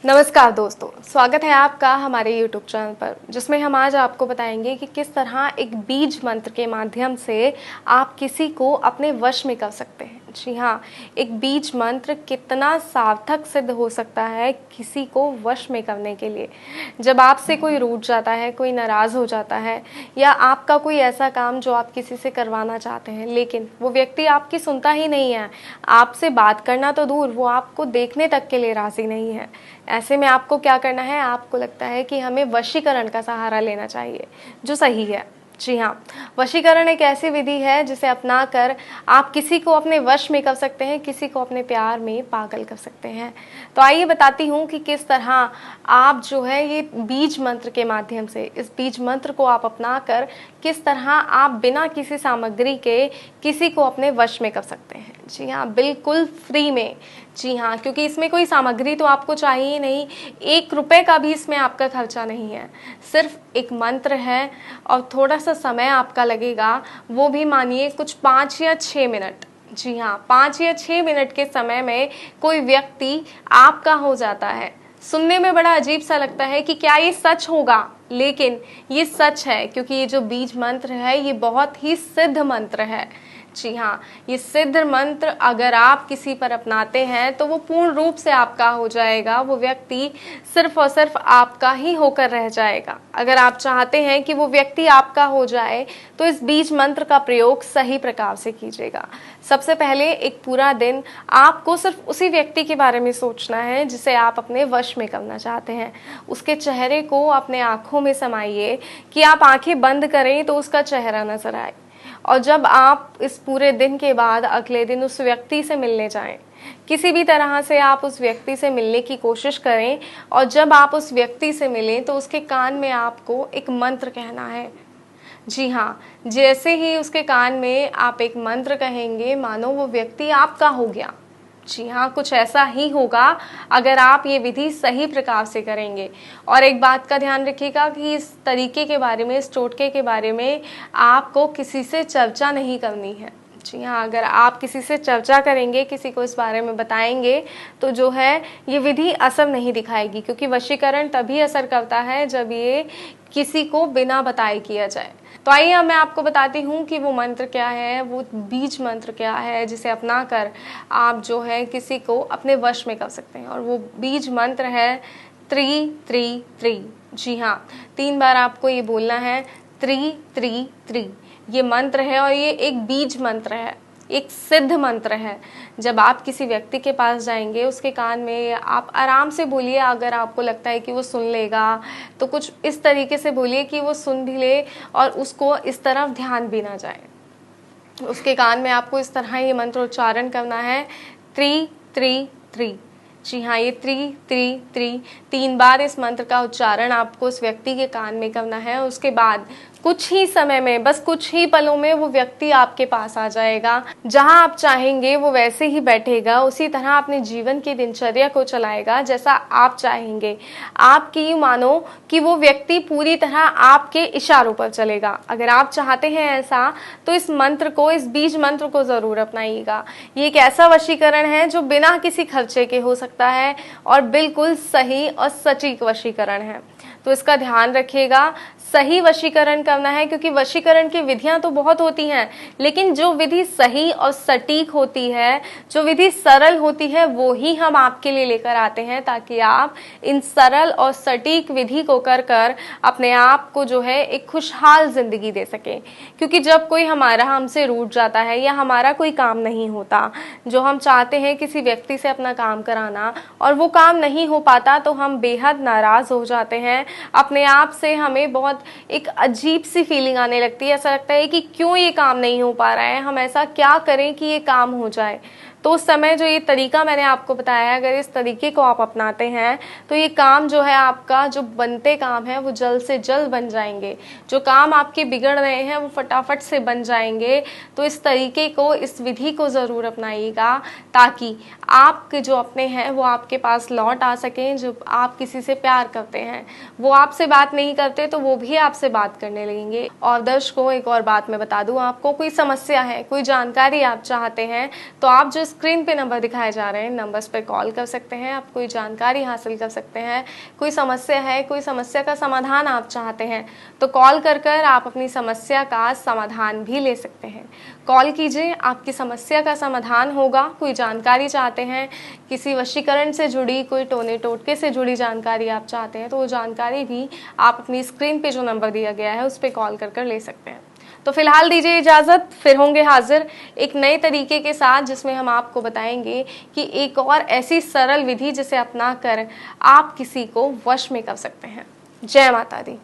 नमस्कार दोस्तों, स्वागत है आपका हमारे YouTube चैनल पर, जिसमें हम आज आपको बताएंगे कि किस तरह एक बीज मंत्र के माध्यम से आप किसी को अपने वश में कर सकते हैं। जी हाँ, एक बीज मंत्र कितना सार्थक सिद्ध हो सकता है किसी को वश में करने के लिए। जब आपसे कोई रूठ जाता है, कोई नाराज़ हो जाता है, या आपका कोई ऐसा काम जो आप किसी से करवाना चाहते हैं लेकिन वो व्यक्ति आपकी सुनता ही नहीं है, आपसे बात करना तो दूर, वो आपको देखने तक के लिए राज़ी नहीं है। ऐसे में आपको क्या करना है? आपको लगता है कि हमें वशीकरण का सहारा लेना चाहिए, जो सही है। जी हाँ, वशीकरण एक ऐसी विधि है जिसे अपनाकर आप किसी को अपने वश में कर सकते हैं, किसी को अपने प्यार में पागल कर सकते हैं। तो आइए बताती हूँ कि किस तरह आप जो है ये बीज मंत्र के माध्यम से, इस बीज मंत्र को आप अपनाकर किस तरह आप बिना किसी सामग्री के किसी को अपने वश में कर सकते हैं। जी हाँ, बिल्कुल फ्री में। जी हाँ, क्योंकि इसमें कोई सामग्री तो आपको चाहिए नहीं, 1 रुपए का भी इसमें आपका खर्चा नहीं है। सिर्फ एक मंत्र है और थोड़ा सा समय आपका लगेगा, वो भी मानिए कुछ 5 या 6 मिनट। जी हाँ, 5 या 6 मिनट के समय में कोई व्यक्ति आपका हो जाता है। सुनने में बड़ा अजीब सा लगता है कि क्या ये सच होगा, लेकिन ये सच है, क्योंकि ये जो बीज मंत्र है ये बहुत ही सिद्ध मंत्र है। जी हाँ, ये सिद्ध मंत्र अगर आप किसी पर अपनाते हैं तो वो पूर्ण रूप से आपका हो जाएगा, वो व्यक्ति सिर्फ और सिर्फ आपका ही होकर रह जाएगा। अगर आप चाहते हैं कि वो व्यक्ति आपका हो जाए तो इस बीज मंत्र का प्रयोग सही प्रकार से कीजिएगा। सबसे पहले एक पूरा दिन आपको सिर्फ उसी व्यक्ति के बारे में सोचना है जिसे आप अपने वश में करना चाहते हैं। उसके चेहरे को अपने आँखों में समाइए कि आप आँखें बंद करें तो उसका चेहरा नजर आए। और जब आप इस पूरे दिन के बाद अगले दिन उस व्यक्ति से मिलने जाएं, किसी भी तरह से आप उस व्यक्ति से मिलने की कोशिश करें, और जब आप उस व्यक्ति से मिलें तो उसके कान में आपको एक मंत्र कहना है। जी हाँ, जैसे ही उसके कान में आप एक मंत्र कहेंगे, मानो वो व्यक्ति आपका हो गया। जी हाँ, कुछ ऐसा ही होगा अगर आप ये विधि सही प्रकार से करेंगे। और एक बात का ध्यान रखिएगा कि इस तरीके के बारे में, इस टोटके के बारे में आपको किसी से चर्चा नहीं करनी है। जी हाँ, अगर आप किसी से चर्चा करेंगे, किसी को इस बारे में बताएंगे, तो जो है ये विधि असर नहीं दिखाएगी, क्योंकि वशीकरण तभी असर करता है जब ये किसी को बिना बताए किया जाए। तो आइए अब मैं आपको बताती हूँ कि वो मंत्र क्या है, वो बीज मंत्र क्या है जिसे अपनाकर आप जो है किसी को अपने वश में कर सकते हैं। और वो बीज मंत्र है 333। जी हाँ, 3 बार आपको ये बोलना है 333। ये मंत्र है और ये एक बीज मंत्र है, एक सिद्ध मंत्र है। जब आप किसी व्यक्ति के पास जाएंगे, उसके कान में आप आराम से बोलिए। अगर आपको लगता है कि वो सुन लेगा तो कुछ इस तरीके से बोलिए कि वो सुन भी ले और उसको इस तरफ ध्यान भी ना जाए। उसके कान में आपको इस तरह ये मंत्र उच्चारण करना है 333। जी हाँ, ये 333 3 बार इस मंत्र का उच्चारण आपको उस व्यक्ति के कान में करना है। उसके बाद कुछ ही समय में, बस कुछ ही पलों में वो व्यक्ति आपके पास आ जाएगा। जहां आप चाहेंगे वो वैसे ही बैठेगा, उसी तरह अपने जीवन की दिनचर्या को चलाएगा जैसा आप चाहेंगे। आपकी मानो कि वो व्यक्ति पूरी तरह आपके इशारों पर चलेगा। अगर आप चाहते हैं ऐसा, तो इस मंत्र को, इस बीज मंत्र को जरूर अपनाइएगा। ये एक ऐसा वशीकरण है जो बिना किसी खर्चे के हो सकता है और बिल्कुल सही और सटीक वशीकरण है। तो इसका ध्यान रखिएगा, सही वशीकरण करना है, क्योंकि वशीकरण की विधियां तो बहुत होती हैं, लेकिन जो विधि सही और सटीक होती है, जो विधि सरल होती है, वो ही हम आपके लिए लेकर आते हैं, ताकि आप इन सरल और सटीक विधि को कर कर अपने आप को जो है एक खुशहाल जिंदगी दे सके। क्योंकि जब कोई हमारा हमसे रूठ जाता है या हमारा कोई काम नहीं होता, जो हम चाहते हैं किसी व्यक्ति से अपना काम कराना, और वो काम नहीं हो पाता, तो हम बेहद नाराज हो जाते हैं। अपने आप से हमें बहुत एक अजीब सी फीलिंग आने लगती है। ऐसा लगता है कि क्यों ये काम नहीं हो पा रहा है, हम ऐसा क्या करें कि ये काम हो जाए। तो उस समय जो ये तरीका मैंने आपको बताया है, अगर इस तरीके को आप अपनाते हैं तो ये काम जो है आपका, जो बनते काम है वो जल्द से जल्द बन जाएंगे। जो काम आपके बिगड़ रहे हैं वो फटाफट से बन जाएंगे। तो इस तरीके को, इस विधि को ज़रूर अपनाइएगा, ताकि आपके जो अपने हैं वो आपके पास लौट आ सकें। जो आप किसी से प्यार करते हैं, वो आपसे बात नहीं करते तो वो भी आपसे बात करने लगेंगे। और दर्शकों, एक और बात मैं बता दूं आपको, कोई समस्या है, कोई जानकारी आप चाहते हैं, तो आप जो स्क्रीन पे नंबर दिखाए जा रहे हैं, नंबर्स पे कॉल कर सकते हैं, आप कोई जानकारी हासिल कर सकते हैं, कोई समस्या है, कोई समस्या का समाधान आप चाहते हैं तो कॉल कर कर आप अपनी समस्या का समाधान भी ले सकते हैं। कॉल कीजिए, आपकी समस्या का समाधान होगा। कोई जानकारी चाहते हैं, किसी वशीकरण से जुड़ी, कोई टोने टोटके से जुड़ी जानकारी आप चाहते हैं तो वो जानकारी भी आप अपनी स्क्रीन पे जो नंबर दिया गया है उस पर कॉल कर कर ले सकते हैं। तो फिलहाल दीजिए इजाज़त, फिर होंगे हाजिर एक नए तरीके के साथ जिसमें हम आपको बताएंगे कि एक और ऐसी सरल विधि जिसे अपना कर आप किसी को वश में कर सकते हैं। जय माता दी।